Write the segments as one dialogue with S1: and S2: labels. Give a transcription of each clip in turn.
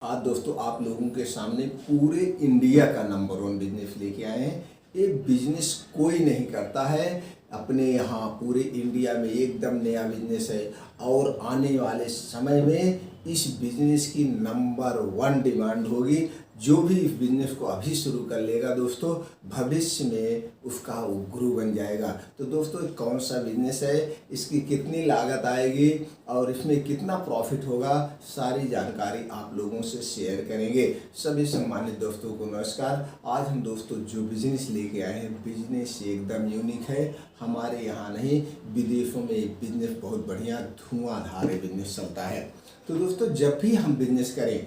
S1: आज दोस्तों आप लोगों के सामने पूरे इंडिया का नंबर वन बिजनेस लेके आए हैं। ये बिजनेस कोई नहीं करता है अपने यहाँ, पूरे इंडिया में एकदम नया बिजनेस है और आने वाले समय में इस बिजनेस की नंबर वन डिमांड होगी। जो भी इस बिजनेस को अभी शुरू कर लेगा दोस्तों, भविष्य में उसका वो गुरु बन जाएगा। तो दोस्तों कौन सा बिजनेस है, इसकी कितनी लागत आएगी और इसमें कितना प्रॉफिट होगा, सारी जानकारी आप लोगों से शेयर करेंगे। सभी सम्मानित दोस्तों को नमस्कार। आज हम दोस्तों जो बिजनेस लेके आए हैं, बिजनेस एकदम यूनिक है। हमारे यहाँ नहीं, विदेशों में एक बिजनेस बहुत बढ़िया धुआंधार बिजनेस चलता है। तो दोस्तों जब भी हम बिजनेस करें,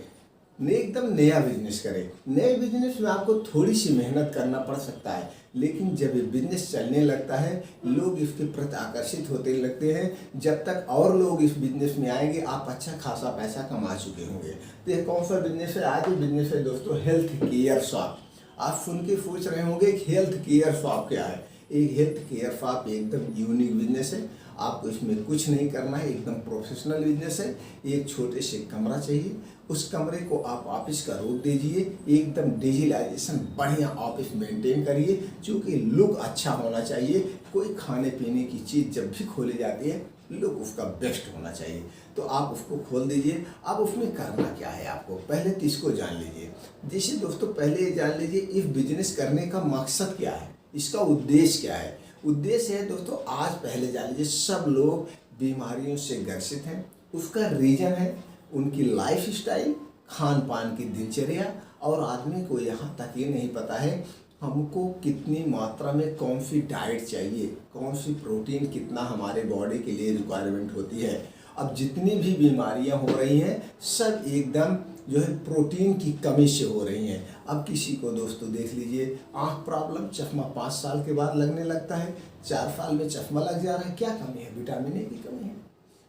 S1: एकदम नया बिजनेस करें, नए बिजनेस में आपको थोड़ी सी मेहनत करना पड़ सकता है, लेकिन जब ये बिजनेस चलने लगता है लोग इसके प्रति आकर्षित होते लगते हैं। जब तक और लोग इस बिजनेस में आएंगे आप अच्छा खासा पैसा कमा चुके होंगे। तो ये कौन सा बिजनेस है? आज ये बिजनेस है दोस्तों हेल्थ केयर शॉप। आप सुन के सोच रहे होंगे कि हेल्थ केयर शॉप क्या है। एक हेल्थ केयर शॉप एकदम यूनिक बिजनेस है। आपको इसमें कुछ नहीं करना है, एकदम प्रोफेशनल बिजनेस है। एक छोटे से कमरा चाहिए, उस कमरे को आप ऑफिस का रूप दीजिए, एकदम डिजिटलाइजेशन बढ़िया ऑफिस मेंटेन करिए, क्योंकि लुक अच्छा होना चाहिए। कोई खाने पीने की चीज़ जब भी खोली जाती है लुक उसका बेस्ट होना चाहिए। तो आप उसको खोल दीजिए। अब उसमें करना क्या है आपको, पहले तो इसको जान लीजिए। जैसे दोस्तों पहले ये जान लीजिए इस बिजनेस करने का मकसद क्या है, इसका उद्देश्य क्या है। उद्देश्य है दोस्तों, आज पहले जान लीजिए सब लोग बीमारियों से ग्रसित हैं। उसका रीजन है उनकी लाइफ स्टाइल, खान पान की दिनचर्या। और आदमी को यहाँ तक ये नहीं पता है हमको कितनी मात्रा में कौन सी डाइट चाहिए, कौन सी प्रोटीन कितना हमारे बॉडी के लिए रिक्वायरमेंट होती है। अब जितनी भी बीमारियां हो रही हैं सब एकदम जो है प्रोटीन की कमी से हो रही हैं। अब किसी को दोस्तों देख लीजिए आँख प्रॉब्लम, चश्मा 5 साल के बाद लगने लगता है, 4 साल में चश्मा लग जा रहा है। क्या कमी है? विटामिन ए की कमी है।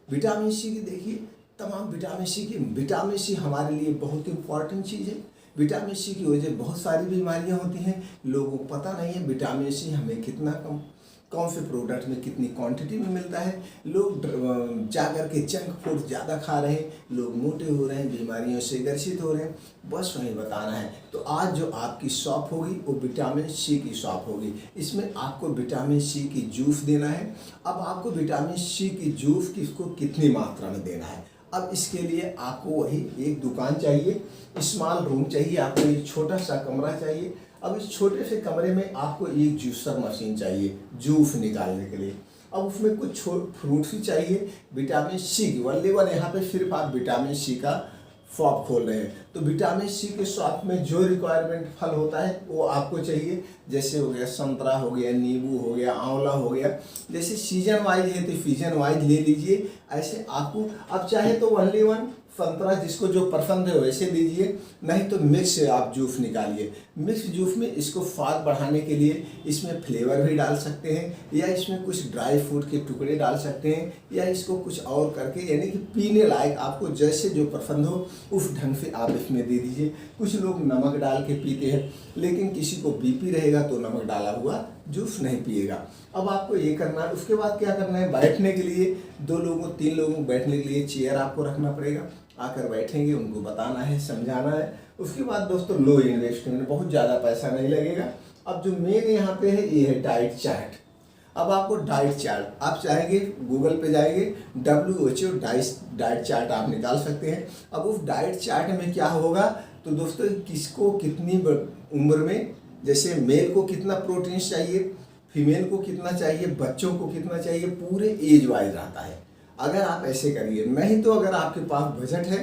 S1: विटामिन सी की देखिए, तमाम विटामिन सी हमारे लिए बहुत इंपॉर्टेंट चीज़ है। विटामिन सी की वजह बहुत सारी बीमारियां होती हैं, लोगों को पता नहीं है विटामिन सी हमें कितना कौन से प्रोडक्ट में कितनी क्वांटिटी में मिलता है। लोग जा कर के जंक फूड ज़्यादा खा रहे हैं, लोग मोटे हो रहे हैं, बीमारियों से ग्रसित हो रहे हैं। बस वही बताना है। तो आज जो आपकी शॉप होगी वो विटामिन सी की शॉप होगी। इसमें आपको विटामिन सी की जूस देना है। अब आपको विटामिन सी की जूस किसको कितनी मात्रा में देना है, अब इसके लिए आपको वही एक दुकान चाहिए, स्मॉल रूम चाहिए, आपको एक छोटा सा कमरा चाहिए। अब इस छोटे से कमरे में आपको एक जूसर मशीन चाहिए जूस निकालने के लिए। अब उसमें कुछ फ्रूट्स भी चाहिए, विटामिन सी की वन यहाँ पे सिर्फ आप विटामिन सी का शॉप खोल रहे हैं तो विटामिन सी के शॉप में जो रिक्वायरमेंट फल होता है वो आपको चाहिए। जैसे हो गया संतरा, हो गया नींबू, हो गया आंवला, हो गया। जैसे सीजन वाइज है तो सीजन वाइज ले लीजिए। ऐसे आपको अब चाहे तो ओनली वन संतरा जिसको जो पसंद है वैसे लीजिए, नहीं तो मिक्स आप जूस निकालिए। मिक्स जूस में इसको स्वाद बढ़ाने के लिए इसमें फ्लेवर भी डाल सकते हैं, या इसमें कुछ ड्राई फ्रूट के टुकड़े डाल सकते हैं, या इसको कुछ और करके यानी कि पीने लायक आपको जैसे जो पसंद हो उस ढंग से आप इसमें दे दीजिए। कुछ लोग नमक डाल के पीते हैं, लेकिन किसी को बीपी रहेगा तो नमक डाला हुआ जूस नहीं पिएगा। अब आपको ये करना है। उसके बाद क्या करना है, बैठने के लिए 2 लोगों 3 लोगों बैठने के लिए चेयर आपको रखना पड़ेगा। आकर बैठेंगे, उनको बताना है, समझाना है। उसके बाद दोस्तों लो इन्वेस्टमेंट, बहुत ज़्यादा पैसा नहीं लगेगा। अब जो मेन यहाँ पे है ये है डाइट चार्ट। अब आपको डाइट चार्ट आप चाहेंगे गूगल पे जाएंगे, WHO डाइट चार्ट आप निकाल सकते हैं। अब उस डाइट चार्ट में क्या होगा तो दोस्तों किसको कितनी उम्र में, जैसे मेल को कितना प्रोटीन चाहिए, फीमेल को कितना चाहिए, बच्चों को कितना चाहिए, पूरे एज वाइज रहता है। अगर आप ऐसे करिए, नहीं तो अगर आपके पास बजट है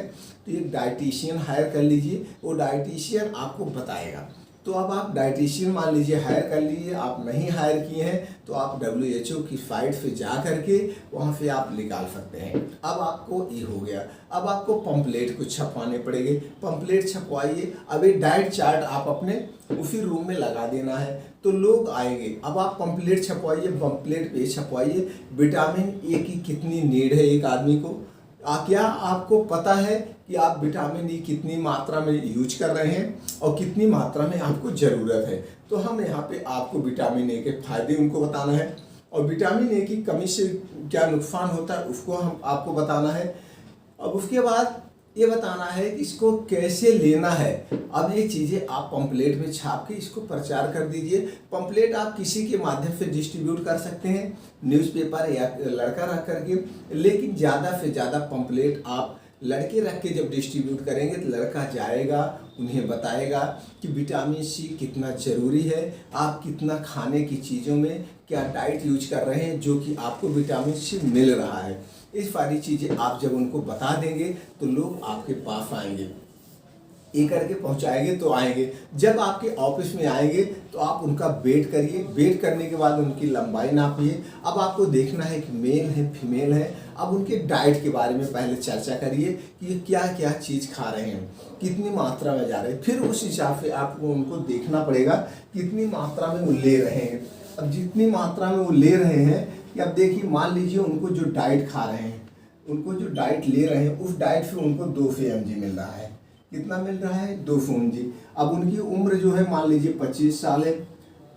S1: तो एक डाइटिशियन हायर कर लीजिए, वो डाइटिशियन आपको बताएगा। तो अब आप डाइटिशियन मान लीजिए हायर कर लीजिए। आप नहीं हायर किए हैं तो आप WHO की साइट पे जा करके वहाँ से आप निकाल सकते हैं। अब आपको ये हो गया। अब आपको पंपलेट कुछ छपवाने पड़ेंगे, पंपलेट छपवाइए। अब ये डाइट चार्ट आप अपने उसी रूम में लगा देना है तो लोग आएंगे। अब आप पंपलेट छपवाइए, पंपलेट पे छपवाइए विटामिन ए की कितनी नीड है एक आदमी को। क्या आपको पता है कि आप विटामिन ई कितनी मात्रा में यूज कर रहे हैं और कितनी मात्रा में आपको ज़रूरत है। तो हम यहाँ पे आपको विटामिन ए के फायदे उनको बताना है, और विटामिन ए की कमी से क्या नुकसान होता है उसको हम आपको बताना है। अब उसके बाद ये बताना है कि इसको कैसे लेना है। अब ये चीज़ें आप पंपलेट में छाप के इसको प्रचार कर दीजिए। पंपलेट आप किसी के माध्यम से डिस्ट्रीब्यूट कर सकते हैं, न्यूज़पेपर या लड़का रख करके, लेकिन ज़्यादा से ज़्यादा पंपलेट आप लड़के रख के जब डिस्ट्रीब्यूट करेंगे तो लड़का जाएगा, उन्हें बताएगा कि विटामिन सी कितना ज़रूरी है, आप कितना खाने की चीज़ों में क्या डाइट यूज कर रहे हैं जो कि आपको विटामिन सी मिल रहा है। ये सारी चीज़ें आप जब उनको बता देंगे तो लोग आपके पास आएंगे, ये करके पहुंचाएंगे तो आएंगे। जब आपके ऑफिस में आएंगे तो आप उनका वेट करिए, वेट करने के बाद उनकी लंबाई नापिए। अब आपको देखना है कि मेल है फीमेल है। अब उनके डाइट के बारे में पहले चर्चा करिए कि ये क्या क्या चीज़ खा रहे हैं, कितनी मात्रा में जा रहे हैं, फिर उस हिसाब से आपको उनको देखना पड़ेगा कितनी मात्रा में वो ले रहे हैं। अब जितनी मात्रा में वो ले रहे हैं कि अब देखिए, मान लीजिए उनको जो डाइट खा रहे हैं, उनको जो डाइट ले रहे हैं उस डाइट से उनको 200 mg मिल रहा है। कितना मिल रहा है? 200 mg। अब उनकी उम्र जो है मान लीजिए 25 साल है,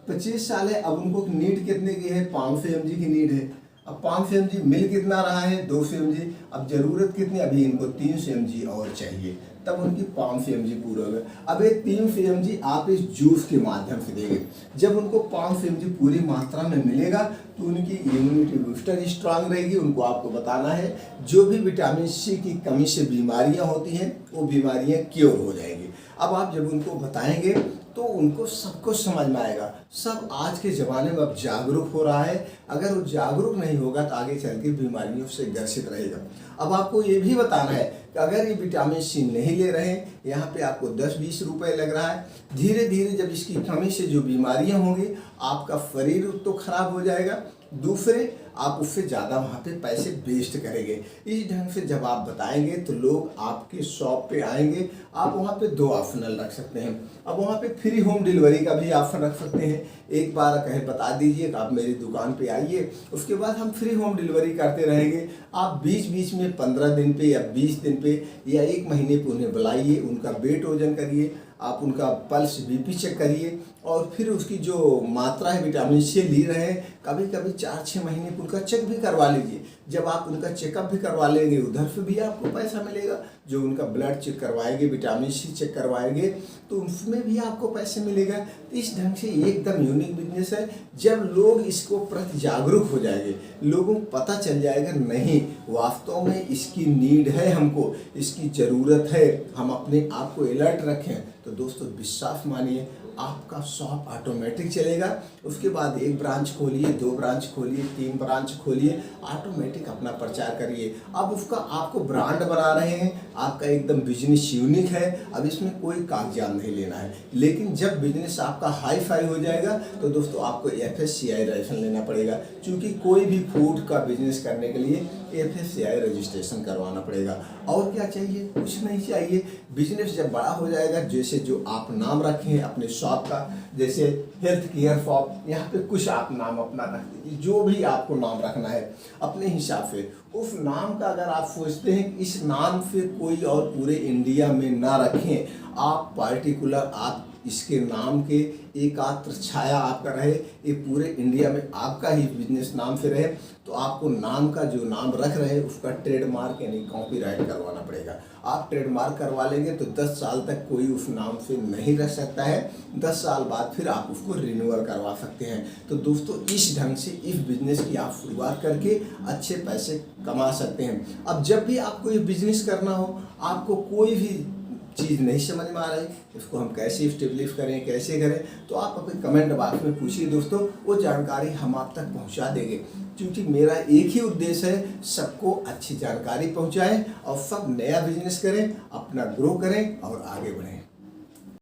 S1: 25 साल है। अब उनको नीड कितने की है? 500 mg की नीड है। अब 500 mg मिल कितना रहा है? 200 mg। अब ज़रूरत कितनी? अभी इनको 300 mg और चाहिए, तब उनकी 500 mg पूरा होगा। अब ये 300 mg आप इस जूस के माध्यम से देंगे। जब उनको 500 mg पूरी मात्रा में मिलेगा तो उनकी इम्यूनिटी बूस्टर स्ट्रांग रहेगी। उनको आपको बताना है जो भी विटामिन सी की कमी से बीमारियां होती हैं वो बीमारियां क्योर हो जाएंगी। अब आप जब उनको बताएंगे तो उनको सब कुछ समझ में आएगा। सब आज के ज़माने में अब जागरूक हो रहा है। अगर वो जागरूक नहीं होगा तो आगे चल के बीमारियों से ग्रसित रहेगा। अब आपको ये भी बताना है कि अगर ये विटामिन सी नहीं ले रहे हैं, यहाँ पे आपको 10-20 रुपए लग रहा है। धीरे धीरे जब इसकी कमी से जो बीमारियाँ होंगी, आपका शरीर तो खराब हो जाएगा, दूसरे आप उससे ज़्यादा वहाँ पे पैसे वेस्ट करेंगे। इस ढंग से जब आप बताएंगे तो लोग आपके शॉप पे आएंगे। आप वहाँ पे 2 ऑप्शनल रख सकते हैं। अब वहाँ पे फ्री होम डिलीवरी का भी ऑप्शन रख सकते हैं। एक बार कहे बता दीजिए कि आप मेरी दुकान पे आइए, उसके बाद हम फ्री होम डिलीवरी करते रहेंगे। आप बीच बीच में 15 दिन पे या 20 दिन पे या 1 महीने पे उन्हें बुलाइए, उनका वेट वजन करिए, आप उनका पल्स बीपी चेक करिए और फिर उसकी जो मात्रा है विटामिन सी ली रहे हैं, कभी कभी 4-6 महीने पर उनका चेक भी करवा लीजिए। जब आप उनका चेकअप भी करवा लेंगे उधर से भी आपको पैसा मिलेगा। जो उनका ब्लड चेक करवाएंगे, विटामिन सी चेक करवाएंगे तो उसमें भी आपको पैसे मिलेगा। तो इस ढंग से एकदम यूनिक बिजनेस है। जब लोग इसको प्रति जागरूक हो जाएंगे, लोगों को पता चल जाएगा नहीं वास्तव में इसकी नीड है, हमको इसकी ज़रूरत है, हम अपने आप को अलर्ट रखें, तो दोस्तों विश्वास मानिए आपका शॉप ऑटोमेटिक चलेगा। उसके बाद 1 ब्रांच खोलिए, 2 ब्रांच खोलिए, 3 ब्रांच खोलिए, ऑटोमेटिक अपना प्रचार करिए। अब उसका आपको ब्रांड बना रहे हैं, आपका एकदम बिजनेस यूनिक है। अब इसमें कोई कागजात नहीं लेना है। लेकिन जब बिजनेस आपका हाई फाई हो जाएगा तो दोस्तों आपको FSCI रजिस्ट्रेशन लेना पड़ेगा, क्योंकि कोई भी फूड का बिजनेस करने के लिए FSCI रजिस्ट्रेशन करवाना पड़ेगा। और क्या चाहिए? कुछ नहीं चाहिए। बिजनेस जब बड़ा हो जाएगा, जैसे जो आप नाम रखे हैं अपने शॉप का, जैसे हेल्थ केयर शॉप, यहाँ पे कुछ आप नाम अपना रख दीजिए, जो भी आपको नाम रखना है अपने हिसाब से। उस नाम का अगर आप सोचते हैं कि इस नाम से कोई और पूरे इंडिया में ना रखें, आप पार्टिकुलर आप इसके नाम के एकात्र छाया आपका रहे, ये पूरे इंडिया में आपका ही बिजनेस नाम से रहे, तो आपको नाम का जो नाम रख रहे हैं उसका ट्रेडमार्क यानी कॉपीराइट करवाना पड़ेगा। आप ट्रेडमार्क करवा लेंगे तो 10 साल तक कोई उस नाम से नहीं रख सकता है। 10 साल बाद फिर आप उसको रिन्यूअल करवा सकते हैं। तो दोस्तों इस ढंग से इस बिजनेस की आप शुरुआत करके अच्छे पैसे कमा सकते हैं। अब जब भी आपको ये बिजनेस करना हो, आपको कोई भी चीज़ नहीं समझ में आ रही, इसको हम कैसे इस्टेब्लिश करें, कैसे करें, तो आप अपने कमेंट बॉक्स में पूछिए दोस्तों, वो जानकारी हम आप तक पहुंचा देंगे। क्योंकि मेरा एक ही उद्देश्य है, सबको अच्छी जानकारी पहुंचाएं और सब नया बिजनेस करें, अपना ग्रो करें और आगे बढ़ें।